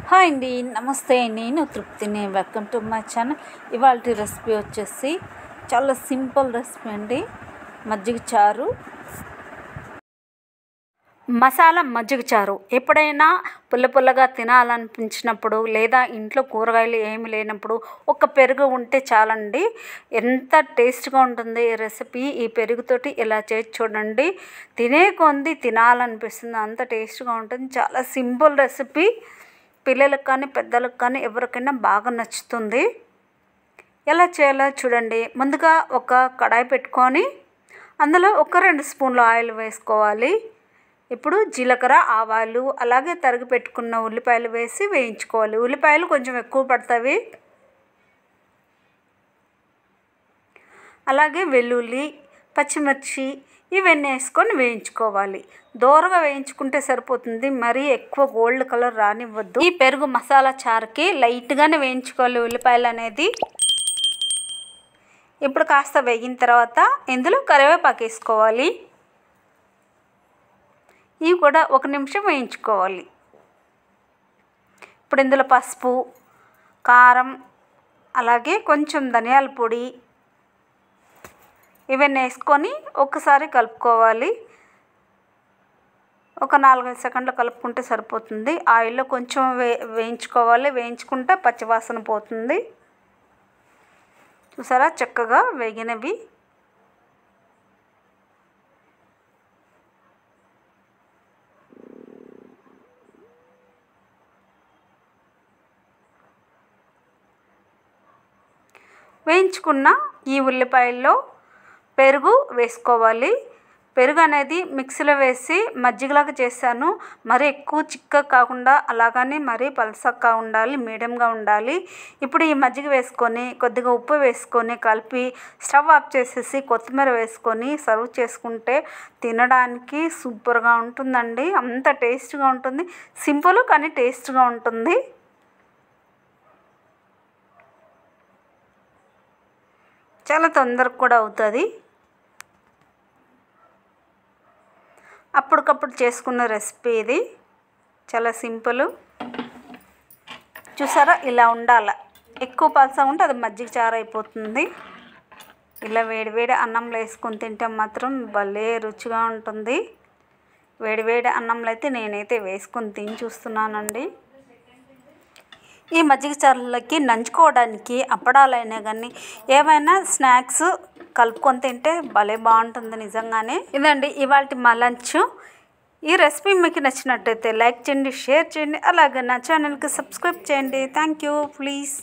Hi అండి, నమస్తే. నేను తృప్తిని. Welcome to my channel. ఇవాళ రెసిపీ వచ్చేసి చాలా సింపుల్ రెసిపీ అండి. మజ్జిగ చారు, మసాలా మజ్జిగ చారు. ఎప్పుడైనా పుల్లగా తినాలనిపించినప్పుడు లేదా ఇంట్లో కూరగాయలు ఏమి లేనప్పుడు ఒక పెరుగు ఉంటే చాలండి. ఎంత టేస్ట్గా ఉంటుంది ఈ రెసిపీ. ఈ పెరుగుతోటి ఇలా చేసి చూడండి, తినే కొంది తినాలనిపిస్తుంది, అంత టేస్ట్గా ఉంటుంది. చాలా సింపుల్ రెసిపీ. పిల్లలకు కానీ పెద్దలకు కానీ ఎవరికైనా బాగా నచ్చుతుంది. ఎలా చేయాలో చూడండి. ముందుగా ఒక కడాయి పెట్టుకొని అందులో ఒక 2 స్పూన్ల ఆయిల్ వేసుకోవాలి. ఇప్పుడు జీలకర్ర, ఆవాలు, అలాగే తరిగి పెట్టుకున్న ఉల్లిపాయలు వేసి వేయించుకోవాలి. ఉల్లిపాయలు కొంచెం ఎక్కువ పడతాయి. అలాగే వెల్లుల్లి, పచ్చిమిర్చి ఇవన్నీ వేసుకొని వేయించుకోవాలి. దోరగా వేయించుకుంటే సరిపోతుంది, మరీ ఎక్కువ గోల్డ్ కలర్ రానివ్వద్దు. ఈ పెరుగు మసాలా చారుకి లైట్గానే వేయించుకోవాలి ఉల్లిపాయలు అనేది. ఇప్పుడు కాస్త వేగిన తర్వాత ఇందులో కరివేపాకు వేసుకోవాలి. ఇవి కూడా 1 నిమిషం వేయించుకోవాలి. ఇప్పుడు ఇందులో పసుపు, కారం, అలాగే కొంచెం ధనియాల పొడి ఇవన్నీ వేసుకొని ఒకసారి కలుపుకోవాలి. ఒక 4-5 సెకండ్లు కలుపుకుంటే సరిపోతుంది. ఆయిల్లో కొంచెం వేయించుకోవాలి. వేయించుకుంటే పచ్చివాసన పోతుంది. చూసారా, చక్కగా వేగినవి. వేయించుకున్న ఈ ఉల్లిపాయల్లో పెరుగు వేసుకోవాలి. పెరుగు అనేది మిక్సీలో వేసి మజ్జిగలాగా చేశాను. మరీ ఎక్కువ చిక్కగా కాకుండా, అలాగని మరీ పలసగా ఉండాలి, మీడియంగా ఉండాలి. ఇప్పుడు ఈ మజ్జిగ వేసుకొని కొద్దిగా ఉప్పు వేసుకొని కలిపి స్టవ్ ఆఫ్ చేసేసి కొత్తిమీర వేసుకొని సర్వ్ చేసుకుంటే తినడానికి సూపర్గా ఉంటుందండి. అంత టేస్ట్గా ఉంటుంది. సింపుల్ కానీ టేస్ట్గా ఉంటుంది. చాలా తొందరగా కూడా అవుతుంది. అప్పటికప్పుడు చేసుకున్న రెసిపీ ఇది. చాలా సింపుల్. చూసారా, ఇలా ఉండాలి. ఎక్కువ పలసగా ఉంటే అది మజ్జిగ చారు అయిపోతుంది. ఇలా వేడివేడి అన్నంలో వేసుకొని తింటే మాత్రం భలే రుచిగా ఉంటుంది. వేడివేడి అన్నంలో అయితే నేనైతే వేసుకొని తిని చూస్తున్నానండి. ఈ మజ్జిగ చారులకి నంచుకోవడానికి అప్పడాలైనా కానీ ఏమైనా స్నాక్స్ కలుపుకొని తింటే భలే బాగుంటుంది నిజంగానే. ఇదండి ఇవాళ మా లంచ్. ఈ రెసిపీ మీకు నచ్చినట్టయితే లైక్ చేయండి, షేర్ చేయండి, అలాగే నా ఛానల్కి సబ్స్క్రైబ్ చేయండి. Thank you. ప్లీజ్.